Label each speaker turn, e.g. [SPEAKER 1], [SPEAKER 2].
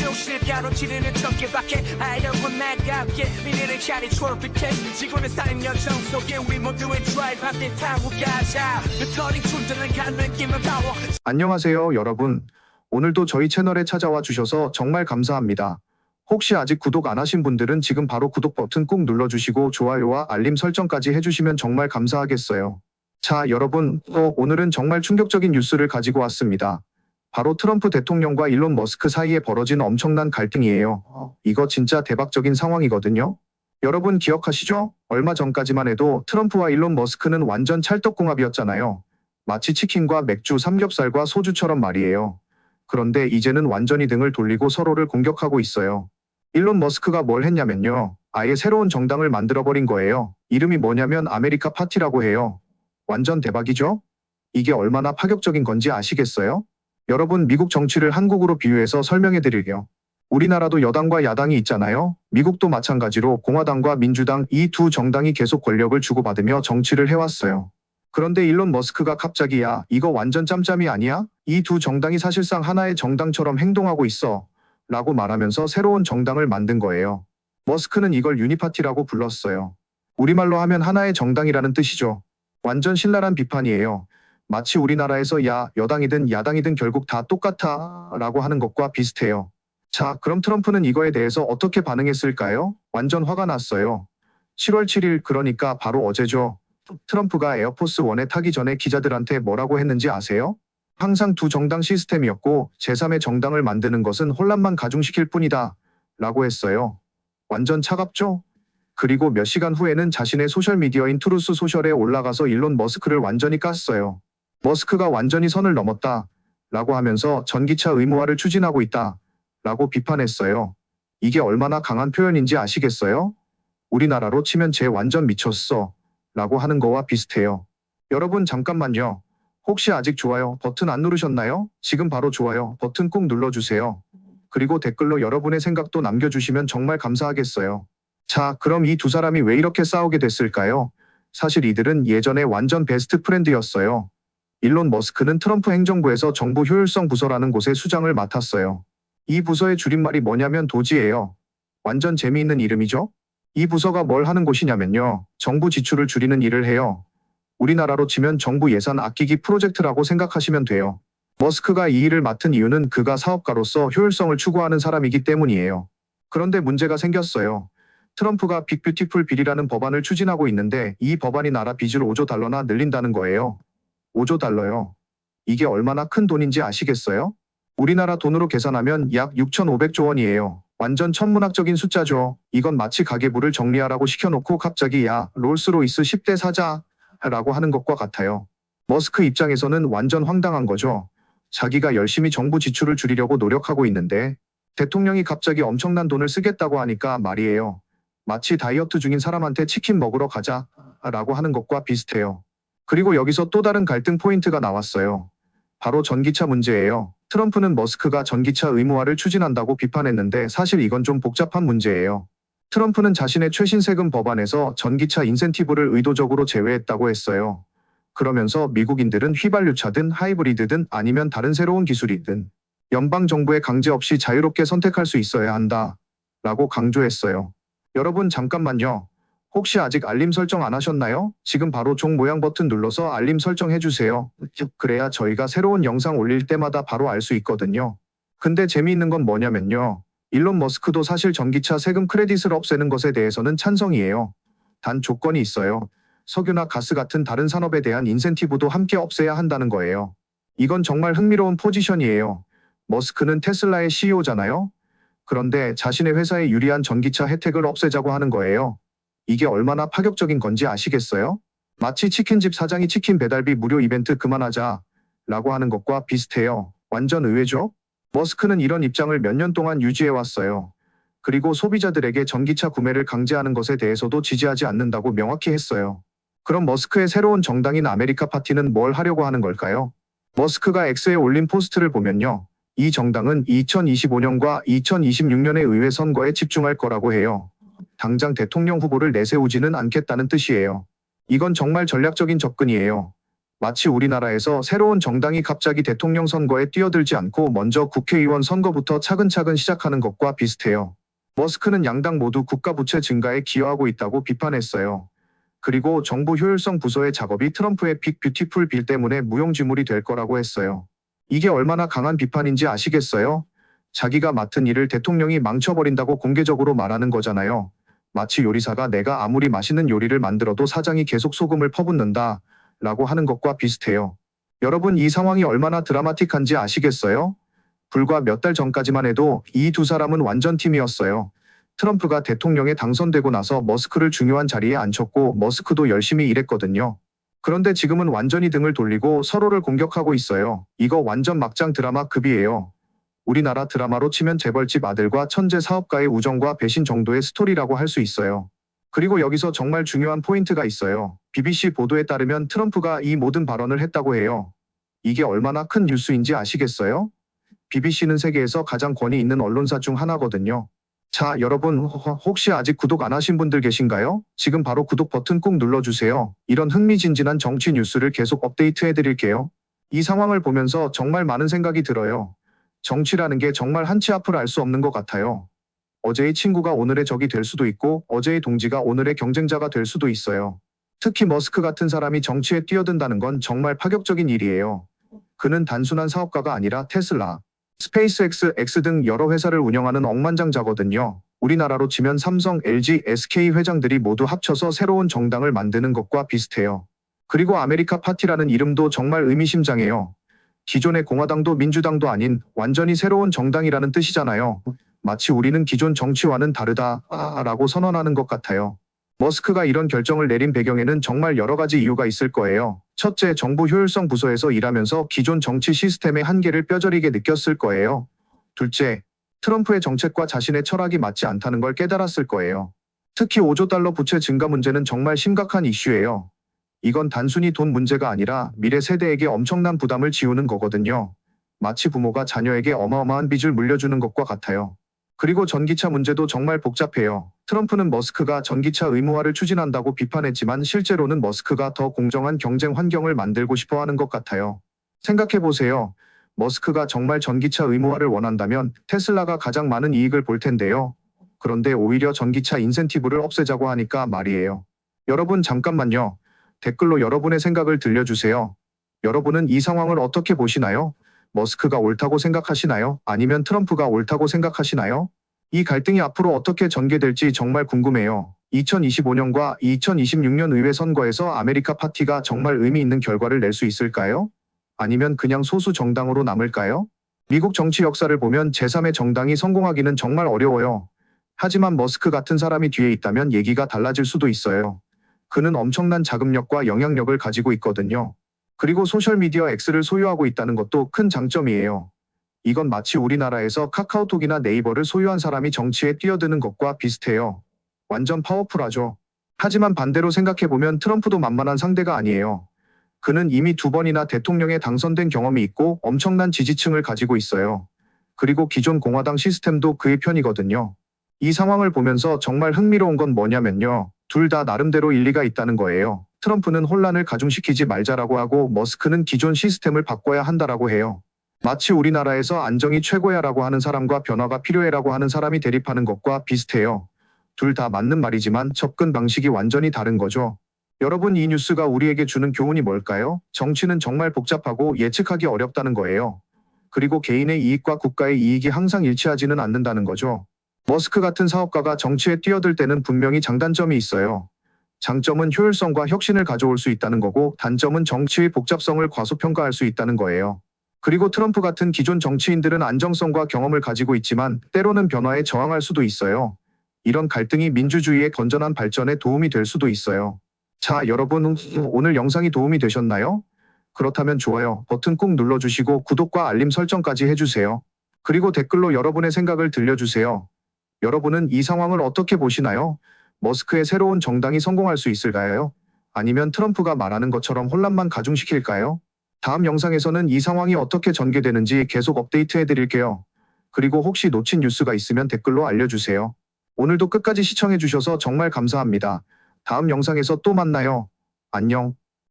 [SPEAKER 1] 조실 가로지르는 전개밖에 I don't want 나갑게 미래를 향해 트로피켓 지구는 쌓인 여정 속에 우리 모두의 드라이브 함께 타고 가자 The turning 충전을 가는 김을 파워.
[SPEAKER 2] 안녕하세요, 여러분. 오늘도 저희 채널에 찾아와 주셔서 정말 감사합니다. 혹시 아직 구독 안 하신 분들은 지금 바로 구독 버튼 꾹 눌러주시고 좋아요와 알림 설정까지 해주시면 정말 감사하겠어요. 자, 여러분, 오늘은 정말 충격적인 뉴스를 가지고 왔습니다. 바로 트럼프 대통령과 일론 머스크 사이에 벌어진 엄청난 갈등이에요. 이거 진짜 대박적인 상황이거든요. 여러분 기억하시죠? 얼마 전까지만 해도 트럼프와 일론 머스크는 완전 찰떡궁합이었잖아요. 마치 치킨과 맥주, 삼겹살과 소주처럼 말이에요. 그런데 이제는 완전히 등을 돌리고 서로를 공격하고 있어요. 일론 머스크가 뭘 했냐면요. 아예 새로운 정당을 만들어버린 거예요. 이름이 뭐냐면 아메리카 파티라고 해요. 완전 대박이죠? 이게 얼마나 파격적인 건지 아시겠어요? 여러분, 미국 정치를 한국으로 비유해서 설명해 드릴게요. 우리나라도 여당과 야당이 있잖아요. 미국도 마찬가지로 공화당과 민주당 이 두 정당이 계속 권력을 주고받으며 정치를 해왔어요. 그런데 일론 머스크가 갑자기 야, 이거 완전 짬짬이 아니야? 이 두 정당이 사실상 하나의 정당처럼 행동하고 있어. 라고 말하면서 새로운 정당을 만든 거예요. 머스크는 이걸 유니파티라고 불렀어요. 우리말로 하면 하나의 정당이라는 뜻이죠. 완전 신랄한 비판이에요. 마치 우리나라에서 야, 여당이든 야당이든 결국 다 똑같아 라고 하는 것과 비슷해요. 자, 그럼 트럼프는 이거에 대해서 어떻게 반응했을까요? 완전 화가 났어요. 7월 7일, 그러니까 바로 어제죠. 트럼프가 에어포스 1에 타기 전에 기자들한테 뭐라고 했는지 아세요? 항상 두 정당 시스템이었고 제3의 정당을 만드는 것은 혼란만 가중시킬 뿐이다 라고 했어요. 완전 차갑죠? 그리고 몇 시간 후에는 자신의 소셜미디어인 트루스 소셜에 올라가서 일론 머스크를 완전히 깠어요. 머스크가 완전히 선을 넘었다 라고 하면서 전기차 의무화를 추진하고 있다 라고 비판했어요. 이게 얼마나 강한 표현인지 아시겠어요? 우리나라로 치면 쟤 완전 미쳤어 라고 하는 거와 비슷해요. 여러분 잠깐만요. 혹시 아직 좋아요 버튼 안 누르셨나요? 지금 바로 좋아요 버튼 꾹 눌러주세요. 그리고 댓글로 여러분의 생각도 남겨주시면 정말 감사하겠어요. 자, 그럼 이 두 사람이 왜 이렇게 싸우게 됐을까요? 사실 이들은 예전에 완전 베스트 프렌드였어요. 일론 머스크는 트럼프 행정부에서 정부 효율성 부서라는 곳의 수장을 맡았어요. 이 부서의 줄임말이 뭐냐면 도지예요. 완전 재미있는 이름이죠? 이 부서가 뭘 하는 곳이냐면요. 정부 지출을 줄이는 일을 해요. 우리나라로 치면 정부 예산 아끼기 프로젝트라고 생각하시면 돼요. 머스크가 이 일을 맡은 이유는 그가 사업가로서 효율성을 추구하는 사람이기 때문이에요. 그런데 문제가 생겼어요. 트럼프가 빅 뷰티풀 빌이라는 법안을 추진하고 있는데 이 법안이 나라 빚을 5조 달러나 늘린다는 거예요. 5조 달러요. 이게 얼마나 큰 돈인지 아시겠어요? 우리나라 돈으로 계산하면 약 6,500조 원이에요. 완전 천문학적인 숫자죠. 이건 마치 가계부를 정리하라고 시켜놓고 갑자기 야, 롤스로이스 10대 사자 라고 하는 것과 같아요. 머스크 입장에서는 완전 황당한 거죠. 자기가 열심히 정부 지출을 줄이려고 노력하고 있는데 대통령이 갑자기 엄청난 돈을 쓰겠다고 하니까 말이에요. 마치 다이어트 중인 사람한테 치킨 먹으러 가자 라고 하는 것과 비슷해요. 그리고 여기서 또 다른 갈등 포인트가 나왔어요. 바로 전기차 문제예요. 트럼프는 머스크가 전기차 의무화를 추진한다고 비판했는데 사실 이건 좀 복잡한 문제예요. 트럼프는 자신의 최신 세금 법안에서 전기차 인센티브를 의도적으로 제외했다고 했어요. 그러면서 미국인들은 휘발유차든 하이브리드든 아니면 다른 새로운 기술이든 연방정부의 강제 없이 자유롭게 선택할 수 있어야 한다 라고 강조했어요. 여러분 잠깐만요. 혹시 아직 알림 설정 안 하셨나요? 지금 바로 종 모양 버튼 눌러서 알림 설정해주세요. 그래야 저희가 새로운 영상 올릴 때마다 바로 알 수 있거든요. 근데 재미있는 건 뭐냐면요. 일론 머스크도 사실 전기차 세금 크레딧을 없애는 것에 대해서는 찬성이에요. 단 조건이 있어요. 석유나 가스 같은 다른 산업에 대한 인센티브도 함께 없애야 한다는 거예요. 이건 정말 흥미로운 포지션이에요. 머스크는 테슬라의 CEO잖아요. 그런데 자신의 회사에 유리한 전기차 혜택을 없애자고 하는 거예요. 이게 얼마나 파격적인 건지 아시겠어요? 마치 치킨집 사장이 치킨 배달비 무료 이벤트 그만하자 라고 하는 것과 비슷해요. 완전 의외죠? 머스크는 이런 입장을 몇 년 동안 유지해왔어요. 그리고 소비자들에게 전기차 구매를 강제하는 것에 대해서도 지지하지 않는다고 명확히 했어요. 그럼 머스크의 새로운 정당인 아메리카 파티는 뭘 하려고 하는 걸까요? 머스크가 X에 올린 포스트를 보면요. 이 정당은 2025년과 2026년의 의회 선거에 집중할 거라고 해요. 당장 대통령 후보를 내세우지는 않겠다는 뜻이에요. 이건 정말 전략적인 접근이에요. 마치 우리나라에서 새로운 정당이 갑자기 대통령 선거에 뛰어들지 않고 먼저 국회의원 선거부터 차근차근 시작하는 것과 비슷해요. 머스크는 양당 모두 국가 부채 증가에 기여하고 있다고 비판했어요. 그리고 정부 효율성 부서의 작업이 트럼프의 빅 뷰티풀 빌 때문에 무용지물이 될 거라고 했어요. 이게 얼마나 강한 비판인지 아시겠어요? 자기가 맡은 일을 대통령이 망쳐버린다고 공개적으로 말하는 거잖아요. 마치 요리사가 내가 아무리 맛있는 요리를 만들어도 사장이 계속 소금을 퍼붓는다 라고 하는 것과 비슷해요. 여러분, 이 상황이 얼마나 드라마틱한지 아시겠어요? 불과 몇 달 전까지만 해도 이 두 사람은 완전 팀이었어요. 트럼프가 대통령에 당선되고 나서 머스크를 중요한 자리에 앉혔고 머스크도 열심히 일했거든요. 그런데 지금은 완전히 등을 돌리고 서로를 공격하고 있어요. 이거 완전 막장 드라마급이에요. 우리나라 드라마로 치면 재벌집 아들과 천재 사업가의 우정과 배신 정도의 스토리라고 할 수 있어요. 그리고 여기서 정말 중요한 포인트가 있어요. BBC 보도에 따르면 트럼프가 이 모든 발언을 했다고 해요. 이게 얼마나 큰 뉴스인지 아시겠어요? BBC는 세계에서 가장 권위 있는 언론사 중 하나거든요. 자, 여러분, 혹시 아직 구독 안 하신 분들 계신가요? 지금 바로 구독 버튼 꾹 눌러주세요. 이런 흥미진진한 정치 뉴스를 계속 업데이트 해드릴게요. 이 상황을 보면서 정말 많은 생각이 들어요. 정치라는 게 정말 한치 앞을 알 수 없는 것 같아요. 어제의 친구가 오늘의 적이 될 수도 있고 어제의 동지가 오늘의 경쟁자가 될 수도 있어요. 특히 머스크 같은 사람이 정치에 뛰어든다는 건 정말 파격적인 일이에요. 그는 단순한 사업가가 아니라 테슬라, 스페이스X, X 등 여러 회사를 운영하는 억만장자거든요. 우리나라로 치면 삼성, LG, SK 회장들이 모두 합쳐서 새로운 정당을 만드는 것과 비슷해요. 그리고 아메리카 파티라는 이름도 정말 의미심장해요. 기존의 공화당도 민주당도 아닌 완전히 새로운 정당이라는 뜻이잖아요. 마치 우리는 기존 정치와는 다르다라고 선언하는 것 같아요. 머스크가 이런 결정을 내린 배경에는 정말 여러 가지 이유가 있을 거예요. 첫째, 정부 효율성 부서에서 일하면서 기존 정치 시스템의 한계를 뼈저리게 느꼈을 거예요. 둘째, 트럼프의 정책과 자신의 철학이 맞지 않다는 걸 깨달았을 거예요. 특히 5조 달러 부채 증가 문제는 정말 심각한 이슈예요. 이건 단순히 돈 문제가 아니라 미래 세대에게 엄청난 부담을 지우는 거거든요. 마치 부모가 자녀에게 어마어마한 빚을 물려주는 것과 같아요. 그리고 전기차 문제도 정말 복잡해요. 트럼프는 머스크가 전기차 의무화를 추진한다고 비판했지만 실제로는 머스크가 더 공정한 경쟁 환경을 만들고 싶어 하는 것 같아요. 생각해보세요. 머스크가 정말 전기차 의무화를 원한다면 테슬라가 가장 많은 이익을 볼 텐데요. 그런데 오히려 전기차 인센티브를 없애자고 하니까 말이에요. 여러분, 잠깐만요. 댓글로 여러분의 생각을 들려주세요. 여러분은 이 상황을 어떻게 보시나요? 머스크가 옳다고 생각하시나요? 아니면 트럼프가 옳다고 생각하시나요? 이 갈등이 앞으로 어떻게 전개될지 정말 궁금해요. 2025년과 2026년 의회 선거에서 아메리카 파티가 정말 의미 있는 결과를 낼 수 있을까요? 아니면 그냥 소수 정당으로 남을까요? 미국 정치 역사를 보면 제3의 정당이 성공하기는 정말 어려워요. 하지만 머스크 같은 사람이 뒤에 있다면 얘기가 달라질 수도 있어요. 그는 엄청난 자금력과 영향력을 가지고 있거든요. 그리고 소셜미디어 X를 소유하고 있다는 것도 큰 장점이에요. 이건 마치 우리나라에서 카카오톡이나 네이버를 소유한 사람이 정치에 뛰어드는 것과 비슷해요. 완전 파워풀하죠. 하지만 반대로 생각해보면 트럼프도 만만한 상대가 아니에요. 그는 이미 2번이나 대통령에 당선된 경험이 있고 엄청난 지지층을 가지고 있어요. 그리고 기존 공화당 시스템도 그의 편이거든요. 이 상황을 보면서 정말 흥미로운 건 뭐냐면요. 둘 다 나름대로 일리가 있다는 거예요. 트럼프는 혼란을 가중시키지 말자라고 하고 머스크는 기존 시스템을 바꿔야 한다라고 해요. 마치 우리나라에서 안정이 최고야라고 하는 사람과 변화가 필요해라고 하는 사람이 대립하는 것과 비슷해요. 둘 다 맞는 말이지만 접근 방식이 완전히 다른 거죠. 여러분, 이 뉴스가 우리에게 주는 교훈이 뭘까요? 정치는 정말 복잡하고 예측하기 어렵다는 거예요. 그리고 개인의 이익과 국가의 이익이 항상 일치하지는 않는다는 거죠. 머스크 같은 사업가가 정치에 뛰어들 때는 분명히 장단점이 있어요. 장점은 효율성과 혁신을 가져올 수 있다는 거고 단점은 정치의 복잡성을 과소평가할 수 있다는 거예요. 그리고 트럼프 같은 기존 정치인들은 안정성과 경험을 가지고 있지만 때로는 변화에 저항할 수도 있어요. 이런 갈등이 민주주의의 건전한 발전에 도움이 될 수도 있어요. 자, 여러분, 오늘 영상이 도움이 되셨나요? 그렇다면 좋아요 버튼 꾹 눌러주시고 구독과 알림 설정까지 해주세요. 그리고 댓글로 여러분의 생각을 들려주세요. 여러분은 이 상황을 어떻게 보시나요? 머스크의 새로운 정당이 성공할 수 있을까요? 아니면 트럼프가 말하는 것처럼 혼란만 가중시킬까요? 다음 영상에서는 이 상황이 어떻게 전개되는지 계속 업데이트 해드릴게요. 그리고 혹시 놓친 뉴스가 있으면 댓글로 알려주세요. 오늘도 끝까지 시청해주셔서 정말 감사합니다. 다음 영상에서 또 만나요. 안녕.